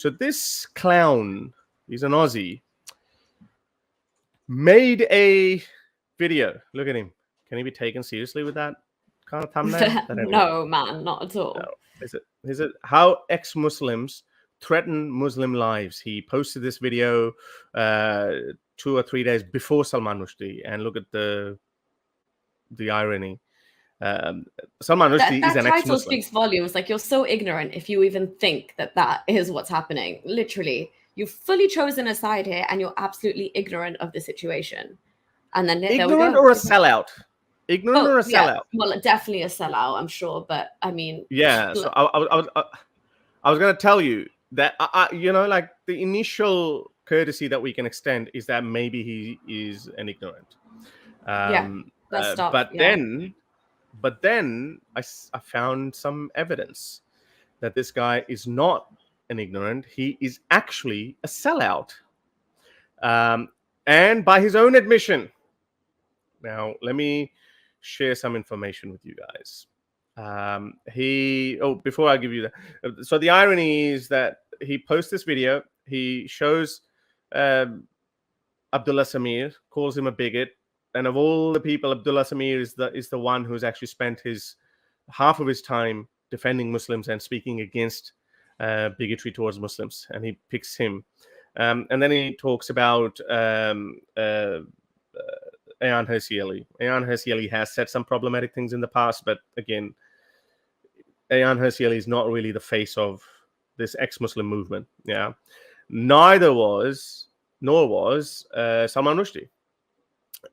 So this clown, he's an Aussie, made a video. Look at him. Can he be taken seriously with that kind of thumbnail? No, man, not at all. No. Is it how ex-Muslims threaten Muslim lives? He posted this video 2 or 3 days before Salman Rushdie, and look at the irony. Salman Rushdie is an title ex-Muslim. Speaks volumes. Like, you're so ignorant if you even think that is what's happening. Literally, you've fully chosen a side here, and you're absolutely ignorant of the situation. And then ignorant or a sellout? Ignorant or a sellout? Well, definitely a sellout, I'm sure. But I mean, yeah. So I was going to tell you that like the initial courtesy that we can extend is that maybe he is an ignorant. Let's stop. But then I found some evidence that this guy is not an ignorant. He is actually a sellout. And by his own admission. Now, let me share some information with you guys. Before I give you that. So the irony is that he posts this video. He shows Abdullah Samir, calls him a bigot. And of all the people, Abdullah Samir is the one who's actually spent half of his time defending Muslims and speaking against bigotry towards Muslims. And he picks him. And then he talks about Ayaan Hirsi Ali. Ayaan Hirsi Ali has said some problematic things in the past, but again, Ayaan Hirsi Ali is not really the face of this ex-Muslim movement. Yeah, nor was Salman Rushdie.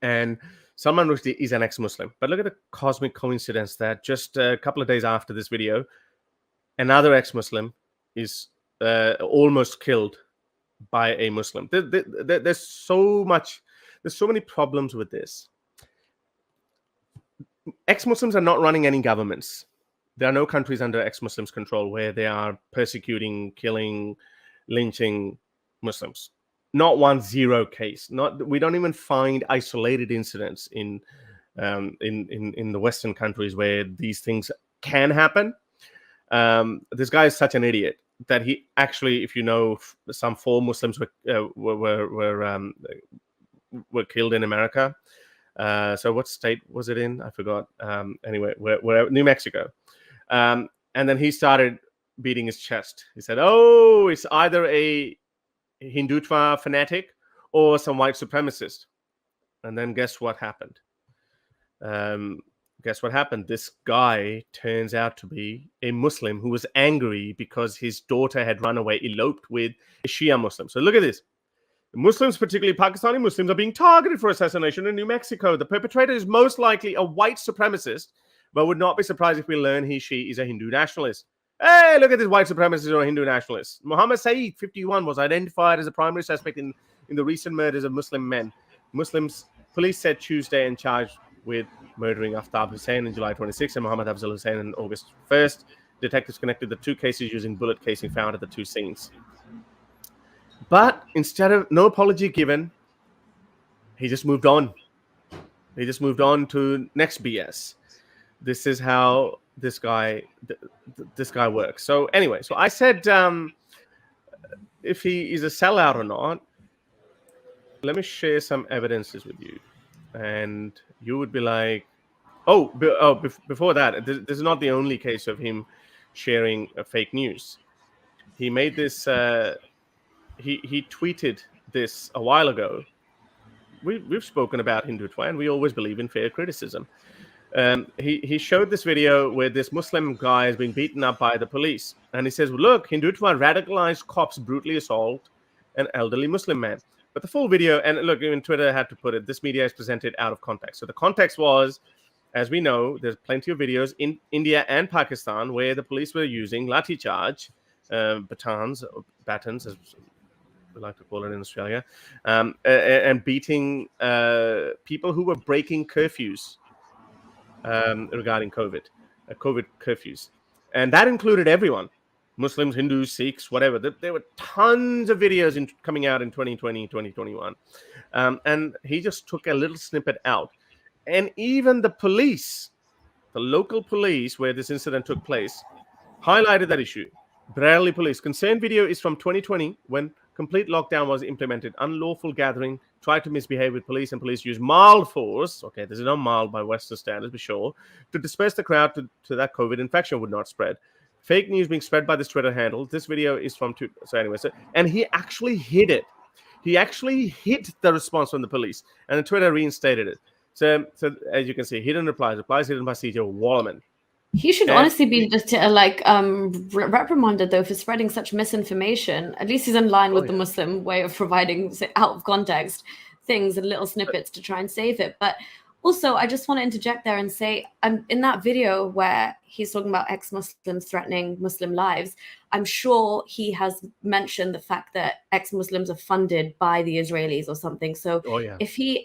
And Salman Rushdie is an ex-Muslim. But look at the cosmic coincidence that just a couple of days after this video, another ex-Muslim is almost killed by a Muslim. There's so many problems with this. Ex-Muslims are not running any governments. There are no countries under ex-Muslims' control where they are persecuting, killing, lynching Muslims. Not 1 case. We don't even find isolated incidents in the Western countries where these things can happen. This guy is such an idiot that he actually, if you know, some 4 Muslims were killed in America. So what state was it in? I forgot. Anyway, we're New Mexico. And then he started beating his chest. He said, "Oh, it's either a Hindutva fanatic or some white supremacist." And then guess what happened? This guy turns out to be a Muslim who was angry because his daughter had run away, eloped with a Shia Muslim. So look at this. Muslims, particularly Pakistani Muslims, are being targeted for assassination in New Mexico. The perpetrator is most likely a white supremacist, but would not be surprised if we learn she is a Hindu nationalist. Hey, look at this white supremacist or a Hindu nationalist. Muhammad Saeed, 51, was identified as a primary suspect in the recent murders of Muslim men. Police said Tuesday and charged with murdering Aftab Hussain in July 26 and Muhammad Afzal Hussain on August 1st. Detectives connected the 2 cases using bullet casing found at the 2 scenes. But instead of no apology given, he just moved on. He just moved on to next BS. This is how this guy works. So anyway, so I said if he is a sellout or not, let me share some evidences with you. And you would be like, before that, this is not the only case of him sharing fake news. He made this, he tweeted this a while ago. We've spoken about Hindutva, and we always believe in fair criticism. He showed this video where this Muslim guy is being beaten up by the police. And he says, look, Hindutva radicalized cops brutally assault an elderly Muslim man. But the full video, and look, even Twitter had to put it, this media is presented out of context. So the context was, as we know, there's plenty of videos in India and Pakistan where the police were using lathi charge, batons, as we like to call it in Australia, and beating people who were breaking curfews regarding COVID curfews. And that included everyone. Muslims, Hindus, Sikhs, whatever. There were tons of videos coming out in 2020, 2021. And he just took a little snippet out. And even the police, the local police where this incident took place, highlighted that issue. Barely police. Concerned video is from 2020 when complete lockdown was implemented. Unlawful gathering tried to misbehave with police and police used mild force. Okay, this is not mild by Western standards, be sure, to disperse the crowd to that COVID infection would not spread. Fake news being spread by this Twitter handle. This video is from and he actually hid it. He actually hid the response from the police, and the Twitter reinstated it. So as you can see, hidden replies hidden by CJ Werleman. He should honestly be just reprimanded though for spreading such misinformation. At least he's in line with the Muslim way of providing out of context things and little snippets to try and save it. But also, I just want to interject there and say, in that video where he's talking about ex-Muslims threatening Muslim lives, I'm sure he has mentioned the fact that ex-Muslims are funded by the Israelis or something. So if he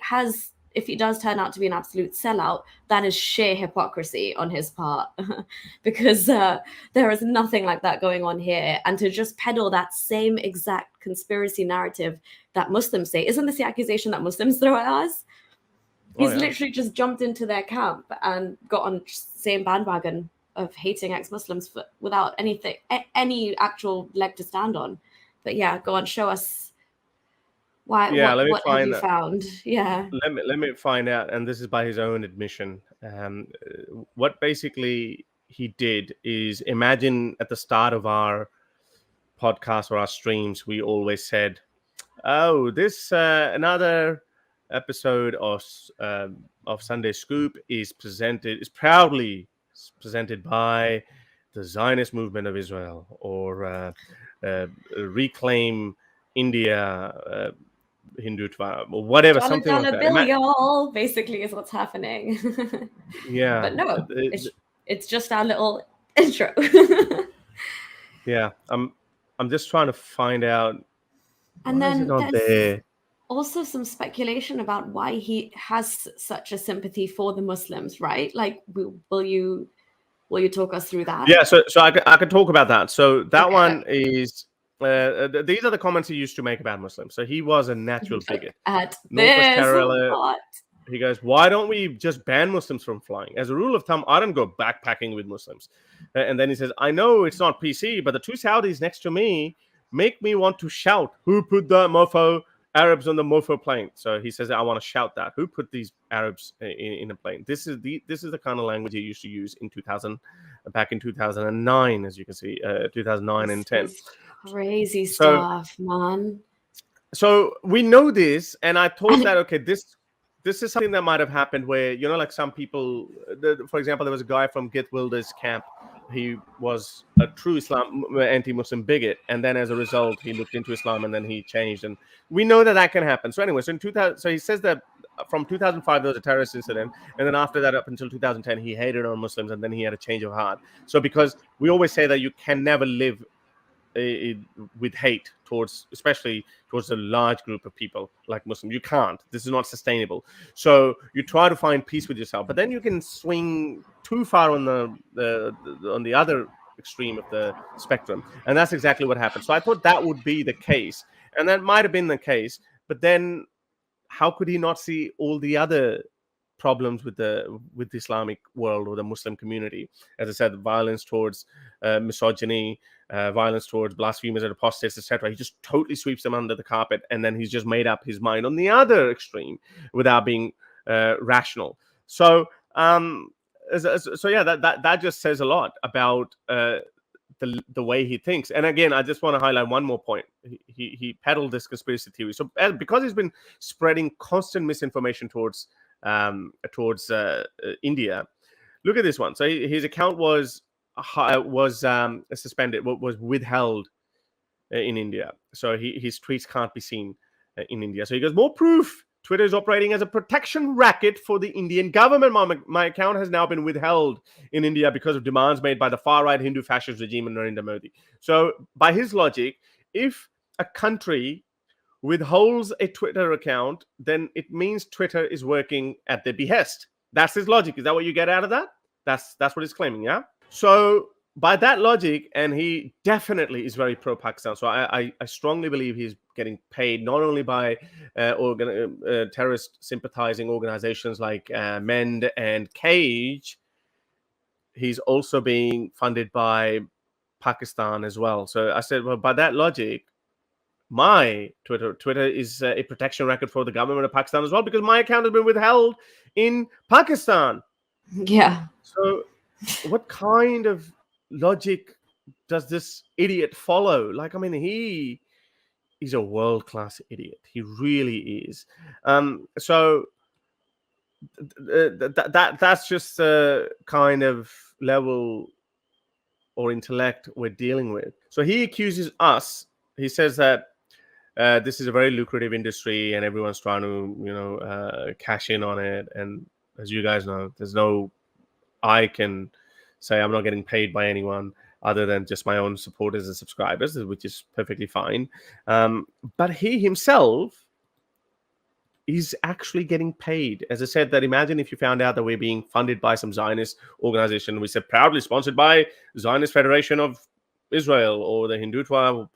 does turn out to be an absolute sellout, that is sheer hypocrisy on his part, because there is nothing like that going on here. And to just peddle that same exact conspiracy narrative that Muslims say, isn't this the accusation that Muslims throw at us? He's literally just jumped into their camp and got on the same bandwagon of hating ex-Muslims without any actual leg to stand on. But yeah, go on, show us. Why? Yeah, what have you found? Yeah. Let me find out, and this is by his own admission. What basically he did is, imagine at the start of our podcast or our streams, we always said, "Oh, this another episode of Sunday Scoop is proudly presented by the Zionist movement of Israel, or Reclaim India." Hindutva or whatever, something like that. Bill, y'all, basically is what's happening. Yeah, but no, it's just our little intro. Yeah, I'm just trying to find out. And then there's also some speculation about why he has such a sympathy for the Muslims, right? Like, will you talk us through that? Yeah, so I could talk about that. So that one is. These are the comments he used to make about Muslims. So he was a natural bigot. He goes, "Why don't we just ban Muslims from flying? As a rule of thumb, I don't go backpacking with Muslims." And then he says, "I know it's not PC, but the two Saudis next to me make me want to shout, 'Who put the mofo Arabs on the mofo plane?'" So he says, "I want to shout that. Who put these Arabs in a plane?" This is the kind of language he used to use back in 2009, as you can see, 2009 and 10. Crazy stuff, man. So we know this, and I thought that okay, this is something that might have happened where, like some people, for example, there was a guy from Geert Wilders' camp. He was a true anti-Muslim bigot, and then as a result, he looked into Islam and then he changed. And we know that can happen. So anyway, so he says that from 2005 there was a terrorist incident, and then after that, up until 2010, he hated on Muslims, and then he had a change of heart. So because we always say that you can never live with hate especially towards a large group of people like Muslims. You can't. This is not sustainable. So you try to find peace with yourself, but then you can swing too far on the other extreme of the spectrum, and that's exactly what happened. So I thought that would be the case, and that might have been the case. But then, how could he not see all the other problems with the Islamic world or the Muslim community? As I said, violence towards misogyny, violence towards blasphemers and apostates, etc. He just totally sweeps them under the carpet, and then he's just made up his mind on the other extreme without being rational. So yeah, that just says a lot about the way he thinks. And again, I just want to highlight one more point. He peddled this conspiracy theory. So because he's been spreading constant misinformation towards India. Look at this one. So his account was suspended, was withheld in India. So his tweets can't be seen in India. So he goes, "More proof. Twitter is operating as a protection racket for the Indian government. My account has now been withheld in India because of demands made by the far-right Hindu fascist regime and Narendra Modi." So by his logic, if a country withholds a Twitter account, then it means Twitter is working at their behest. That's his logic. Is that what you get out of that? That's what he's claiming, yeah? So by that logic, and he definitely is very pro-Pakistan. So I strongly believe he's getting paid not only by terrorist sympathizing organizations like MEND and Cage. He's also being funded by Pakistan as well. So I said, well, by that logic, my Twitter is a protection record for the government of Pakistan as well, because my account has been withheld in Pakistan. Yeah. So what kind of logic does this idiot follow? Like, I mean, he's a world-class idiot. He really is. So that's just the kind of level or intellect we're dealing with. So he accuses us. He says that this is a very lucrative industry and everyone's trying to, cash in on it. And as you guys know, I can say I'm not getting paid by anyone other than just my own supporters and subscribers, which is perfectly fine. But he himself is actually getting paid. As I said, that imagine if you found out that we're being funded by some Zionist organization. We said proudly sponsored by Zionist Federation of Israel or the Hindutva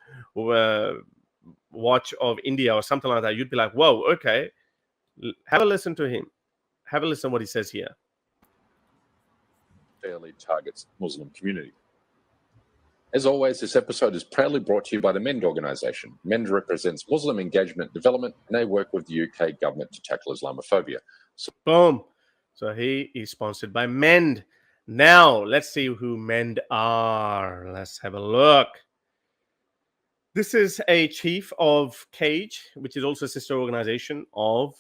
Watch of India or something like that. You'd be like, whoa, okay. Have a listen to him. Have a listen to what he says here. Fairly targets Muslim community. As always, this episode is proudly brought to you by the MEND organisation. MEND represents Muslim engagement development, and they work with the UK government to tackle Islamophobia. Boom. So he is sponsored by MEND. Now, let's see who MEND are. Let's have a look. This is a chief of CAGE, which is also a sister organization of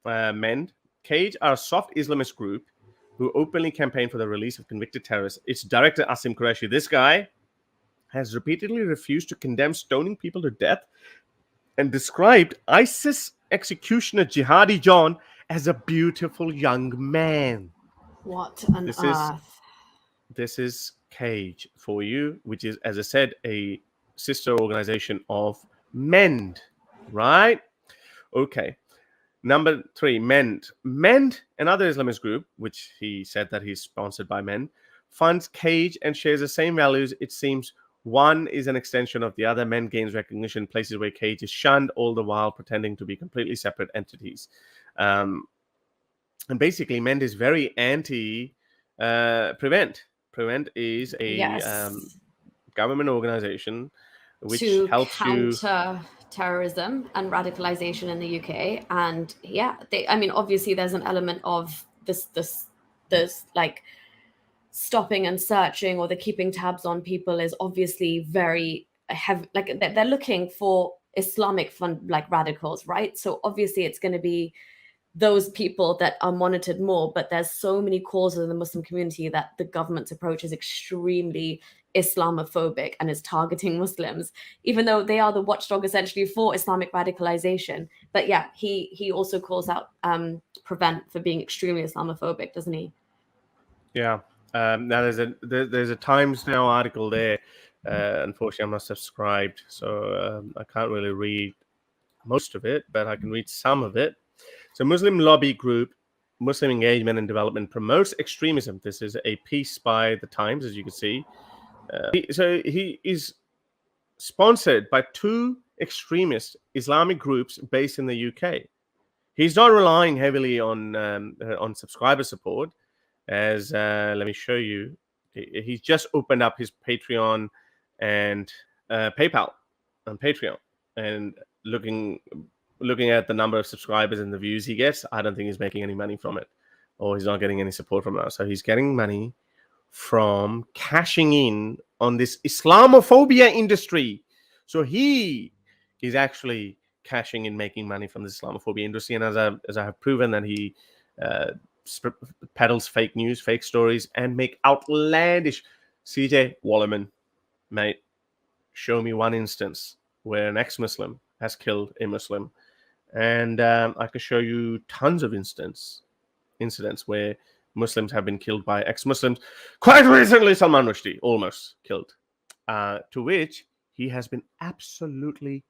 MEND. CAGE are a soft Islamist group who openly campaign for the release of convicted terrorists. Its director, Asim Qureshi, this guy has repeatedly refused to condemn stoning people to death and described ISIS executioner Jihadi John as a beautiful young man. What on earth? This is CAGE for you, which is, as I said, a sister organization of MEND, right? Okay. Number 3, MEND. MEND, another Islamist group, which he said that he's sponsored by MEND, funds CAGE and shares the same values. It seems one is an extension of the other. MEND gains recognition in places where CAGE is shunned, all the while pretending to be completely separate entities. And basically, MEND is very anti-Prevent. Prevent is a government organization which to helps counter terrorism and radicalization in the UK. And obviously there's an element of this like stopping and searching, or the keeping tabs on people is obviously very heavy. Like they're looking for Islamic radicals, right? So obviously it's going to be those people that are monitored more, but there's so many causes in the Muslim community that the government's approach is extremely Islamophobic and is targeting Muslims, even though they are the watchdog essentially for Islamic radicalization. But yeah, he also calls out Prevent for being extremely Islamophobic, doesn't he? Yeah. Now there's a Times Now article there. Unfortunately, I'm not subscribed, so I can't really read most of it, but I can read some of it. So Muslim lobby group, Muslim Engagement and Development promotes extremism. This is a piece by the Times, as you can see. So he is sponsored by 2 extremist Islamic groups based in the UK. He's not relying heavily on subscriber support, as let me show you. He's just opened up his Patreon and PayPal on Patreon, and looking at the number of subscribers and the views he gets, I don't think he's making any money from it, or he's not getting any support from us. So he's getting money from cashing in on this Islamophobia industry. So he is actually cashing in, making money from this Islamophobia industry. And as I have proven that he peddles fake news, fake stories, and make outlandish. CJ Werleman, mate, show me one instance where an ex-Muslim has killed a Muslim. And I can show you tons of incidents where Muslims have been killed by ex-Muslims. Quite recently, Salman Rushdie almost killed. To which he has been absolutely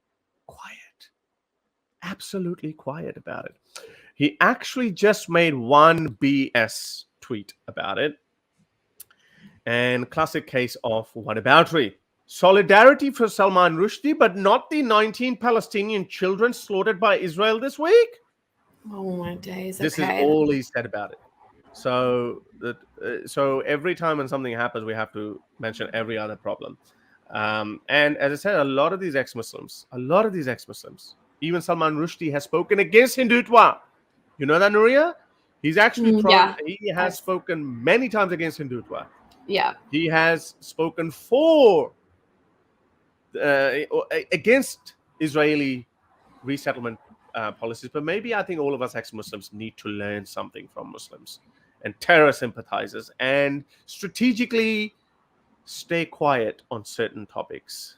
quiet about it. He actually just made one BS tweet about it. And classic case of whataboutery. Solidarity for Salman Rushdie, but not the 19 Palestinian children slaughtered by Israel this week. Oh my days! This is all he said about it. So every time when something happens, we have to mention every other problem. And as I said, a lot of these ex-Muslims, even Salman Rushdie has spoken against Hindutva. You know that, Nuria? He's actually he has spoken many times against Hindutva. Yeah. He has spoken for against Israeli resettlement policies. But maybe I think all of us ex-Muslims need to learn something from Muslims and terror sympathizers and strategically stay quiet on certain topics.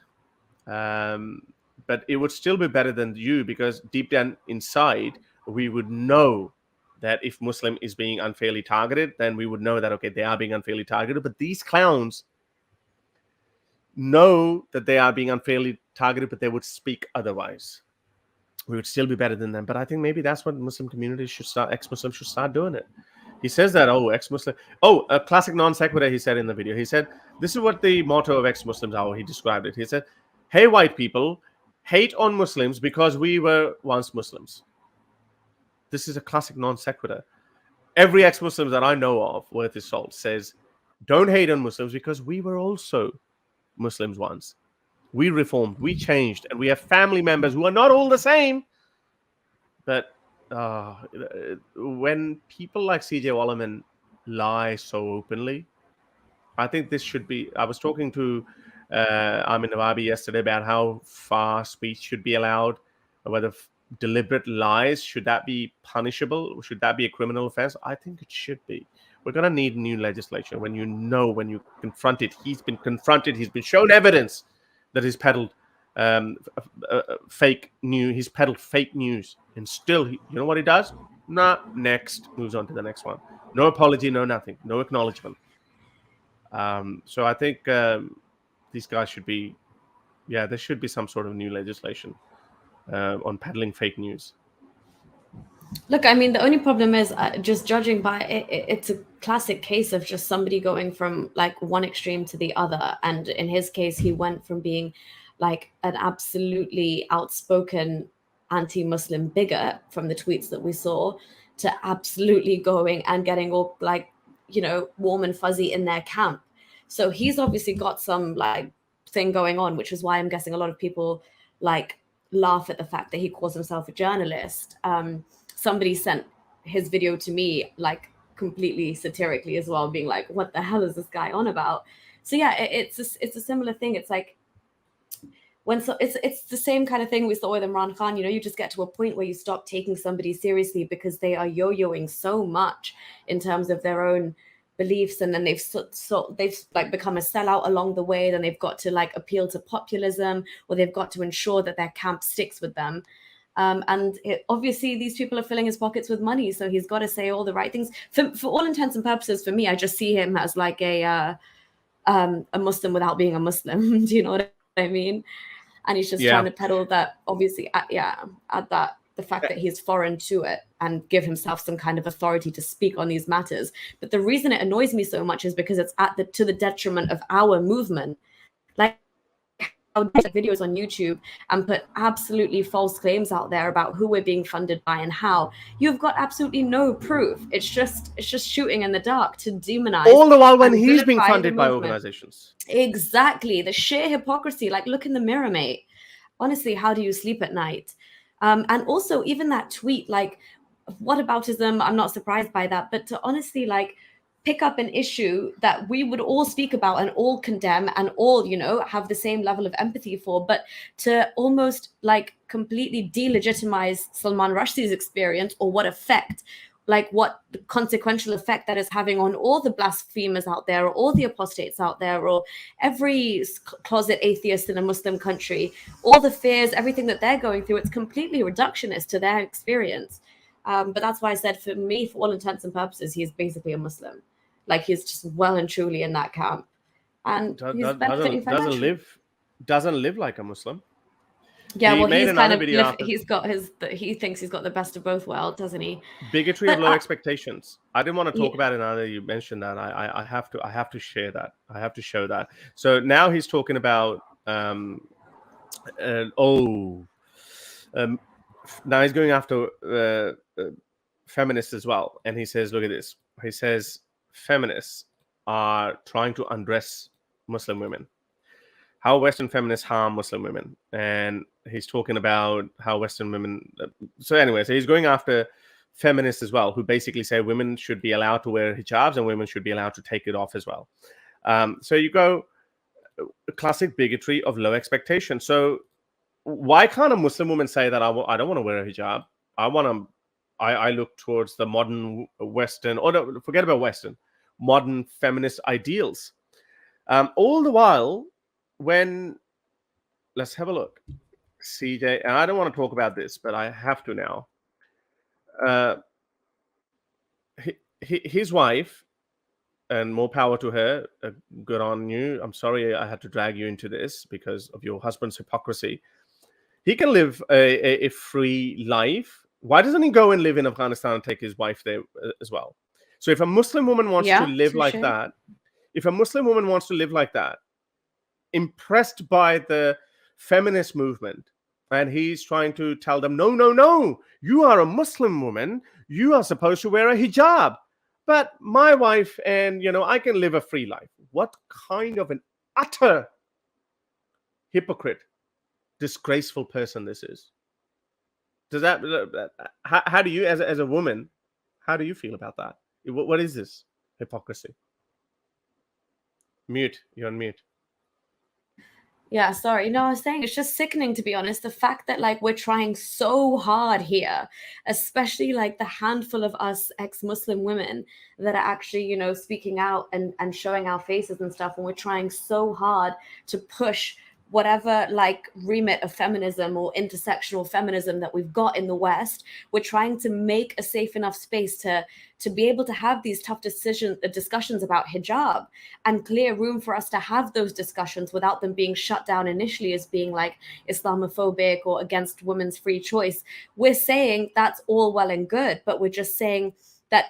But it would still be better than you, because deep down inside, we would know that if Muslim is being unfairly targeted, then we would know that, okay, they are being unfairly targeted. But these clowns know that they are being unfairly targeted, but they would speak otherwise. We would still be better than them. But I think maybe that's what Muslim communities should start, ex-Muslims should start doing it. He says that, ex-Muslim. A classic non sequitur he said in the video. He said, this is what the motto of ex-Muslims are. He described it. He said, hey, white people, hate on Muslims because we were once Muslims. This is a classic non sequitur. Every ex-Muslim that I know of, worth his salt, says, don't hate on Muslims because we were also Muslims once. We reformed, we changed, and we have family members who are not all the same. But when people like CJ Werleman lie so openly, I think this should be... I was talking to Amin Nawabi yesterday about how far speech should be allowed, whether deliberate lies, should that be punishable? Should that be a criminal offense? I think it should be. We're going to need new legislation when you confront it. He's been confronted. He's been shown evidence that he's peddled fake news. He's peddled fake news. And still, you know what he does? Next. Moves on to the next one. No apology, no nothing. No acknowledgement. So I think these guys should be... Yeah, there should be some sort of new legislation on peddling fake news. Look, I mean, the only problem is just judging by it, it's a classic case of just somebody going from like one extreme to the other. And in his case, he went from being like an absolutely outspoken anti-Muslim bigot from the tweets that we saw to absolutely going and getting all like, you know, warm and fuzzy in their camp. So he's obviously got some like thing going on, which is why I'm guessing a lot of people like laugh at the fact that he calls himself a journalist. Somebody sent his video to me like completely satirically as well, being like, what the hell is this guy on about? So yeah, it's a similar thing. It's like it's the same kind of thing we saw with Imran Khan. You know, you just get to a point where you stop taking somebody seriously because they are yo-yoing so much in terms of their own beliefs, and then they've like become a sellout along the way. Then they've got to like appeal to populism, or they've got to ensure that their camp sticks with them. Obviously, these people are filling his pockets with money, so he's got to say all the right things. For all intents and purposes, for me, I just see him as like a Muslim without being a Muslim. Do you know what I mean? And he's just trying to peddle that, obviously, add that the fact that he's foreign to it and give himself some kind of authority to speak on these matters. But the reason it annoys me so much is because it's to the detriment of our movement. Like, I would make videos on YouTube and put absolutely false claims out there about who we're being funded by and how. You've got absolutely no proof. It's just shooting in the dark to demonize. All the while when he's being funded by organizations. Exactly. The sheer hypocrisy. Like, look in the mirror, mate. Honestly, how do you sleep at night? And also, even that tweet, like, whataboutism, I'm not surprised by that. But to honestly, like, pick up an issue that we would all speak about and all condemn and all, you know, have the same level of empathy for, but to almost like completely delegitimize Salman Rushdie's experience, or what effect, like what the consequential effect that is having on all the blasphemers out there, or all the apostates out there, or every closet atheist in a Muslim country, all the fears, everything that they're going through, it's completely reductionist to their experience. But that's why I said, for me, for all intents and purposes, he's basically a Muslim. Like, he's just well and truly in that camp, and he's benefiting financially. Doesn't live like a Muslim. Yeah, well, he's kind of he thinks he's got the best of both worlds, doesn't he? Bigotry of low expectations. I didn't want to talk about it now that you mentioned that. I have to share that. I have to show that. So now he's talking about now he's going after feminists as well, and he says, look at this. He says feminists are trying to undress Muslim women. how Western feminists harm Muslim women, and he's talking about how Western women. So he's going after feminists as well, who basically say women should be allowed to wear hijabs and women should be allowed to take it off as well. So you go classic bigotry of low expectation. So why can't a Muslim woman say that I don't want to wear a hijab? I look towards the modern Western, or no, forget about Western, modern feminist ideals. All the while, let's have a look. CJ, and I don't want to talk about this, but I have to now. His wife, and more power to her, good on you. I'm sorry I had to drag you into this because of your husband's hypocrisy. He can live a free life. Why doesn't he go and live in Afghanistan and take his wife there as well? So if a Muslim woman wants to live like that, impressed by the feminist movement, and he's trying to tell them, no, you are a Muslim woman, you are supposed to wear a hijab, but my wife and I can live a free life. What kind of an utter hypocrite, disgraceful person this is? Does that how do you, as a woman, how do you feel about that? What is this hypocrisy? Mute. You're on mute. Yeah, sorry. No, I was saying it's just sickening, to be honest. The fact that we're trying so hard here, especially the handful of us ex-Muslim women that are actually, speaking out and showing our faces and stuff. And we're trying so hard to push whatever remit of feminism or intersectional feminism that we've got in the West. We're trying to make a safe enough space to be able to have these tough discussions about hijab, and clear room for us to have those discussions without them being shut down initially as being Islamophobic or against women's free choice. We're saying that's all well and good, but we're just saying that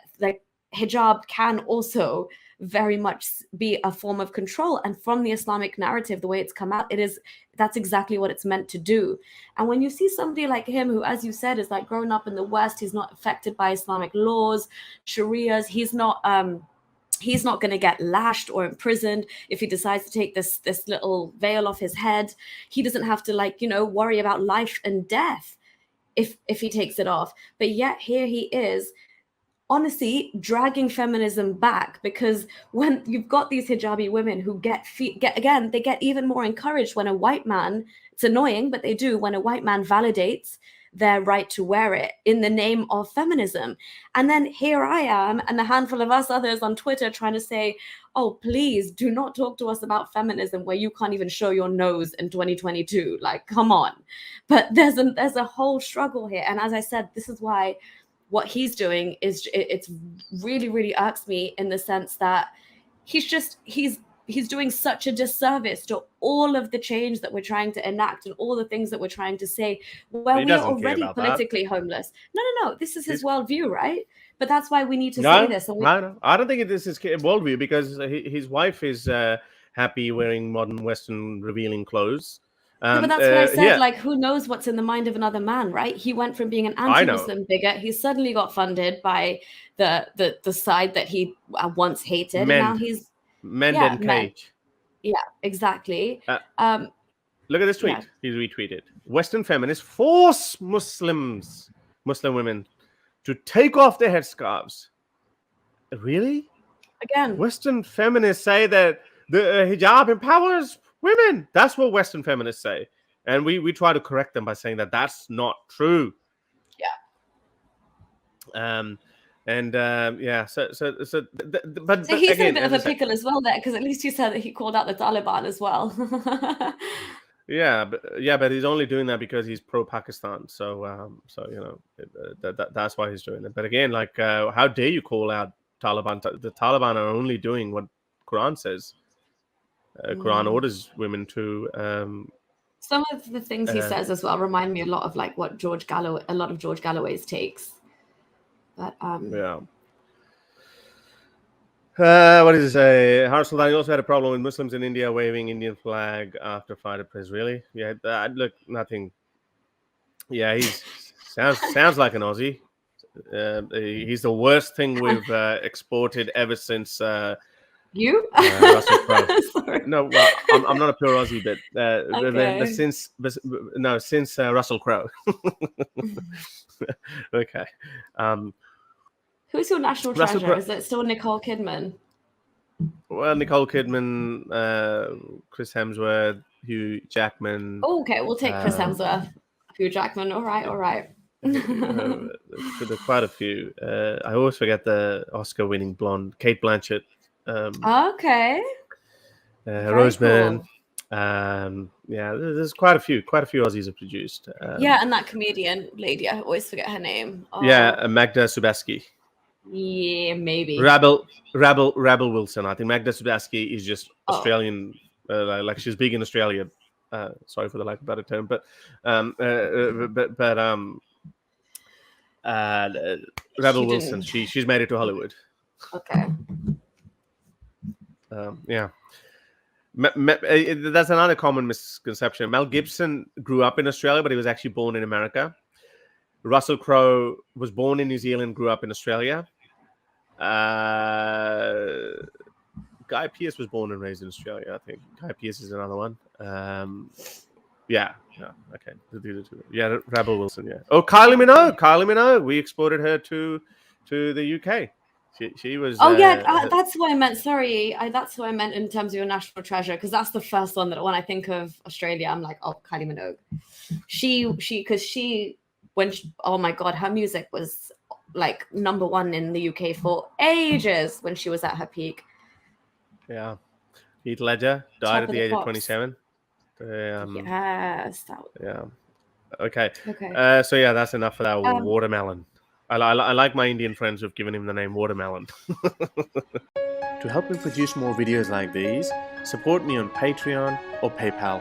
hijab can also very much be a form of control. And from the Islamic narrative, the way it's come out, that's exactly what it's meant to do. And when you see somebody like him, who, as you said, is grown up in the West, he's not affected by Islamic laws, Sharias, he's not going to get lashed or imprisoned if he decides to take this little veil off his head. He doesn't have to worry about life and death if he takes it off. But yet here he is, honestly dragging feminism back, because when you've got these hijabi women who they get even more encouraged when a white man, it's annoying, but they do, when a white man validates their right to wear it in the name of feminism. And then here I am and a handful of us others on Twitter trying to say, oh, please do not talk to us about feminism where you can't even show your nose in 2022. Come on. But there's a whole struggle here. And as I said, this is why what he's doing it's really, really irks me, in the sense that he's doing such a disservice to all of the change that we're trying to enact and all the things that we're trying to say, where we are already politically homeless. No, this is his worldview, right? But that's why we need to say this. No, I don't think this is worldview, because his wife is happy wearing modern Western revealing clothes. But that's what I said. Who knows what's in the mind of another man, right? He went from being an anti-Muslim bigot. He suddenly got funded by the side that he once hated, and now he's and cage. Yeah, exactly. Look at this tweet. He's retweeted. Western feminists force Muslim women to take off their headscarves. Really? Again, Western feminists say that the hijab empowers women. That's what Western feminists say, and we try to correct them by saying that that's not true. Yeah. But he's in a bit of a pickle as well there, because at least you said that he called out the Taliban as well. but he's only doing that because he's pro-Pakistan. So that's why he's doing it. But again, how dare you call out Taliban? The Taliban are only doing what Quran says. Quran orders women to. Some of the things he says as well remind me a lot of what George Galloway's takes. But what does it say? Har Sultani also had a problem with Muslims in India waving Indian flag after fighter press. Really? Yeah. Look, nothing. Yeah, he sounds like an Aussie. He's the worst thing we've exported ever since You? Russell Crowe. Sorry. No, well, I'm not a pure Aussie, but Okay. since Russell Crowe. Okay. Who's your national Russell treasure? Crowe. Is it still Nicole Kidman? Well, Nicole Kidman, Chris Hemsworth, Hugh Jackman. Oh, okay, we'll take Chris Hemsworth. Hugh Jackman. All right. There are quite a few. I always forget the Oscar-winning blonde, Kate Blanchett. Okay. Rose cool. Byrne. Yeah, there's quite a few Aussies have produced. Yeah, and that comedian lady, I always forget her name. Oh. Yeah, Magda Subaski. Yeah, maybe. Rabel Wilson. I think Magda Subaski is just Australian. Like she's big in Australia. Sorry for the lack of a better term, but Rebel Wilson. She's made it to Hollywood. Okay. Yeah. That's another common misconception. Mel Gibson grew up in Australia, but he was actually born in America. Russell Crowe was born in New Zealand, grew up in Australia. Guy Pearce was born and raised in Australia, I think. Guy Pearce is another one. Yeah. Okay. Yeah, Rebel Wilson. Yeah. Oh, Kylie Minogue. We exported her to the UK. She was. Oh yeah, that's what I meant. Sorry, that's what I meant in terms of your national treasure, because that's the first one that when I think of Australia, I'm like, oh, Kylie Minogue. Oh my God, her music was like #1 in the UK for ages when she was at her peak. Yeah, Heath Ledger died at the age of 27. Yes. Yeah. Okay. So yeah, that's enough for that watermelon. I like my Indian friends who've given him the name Watermelon. To help me produce more videos like these, support me on Patreon or PayPal.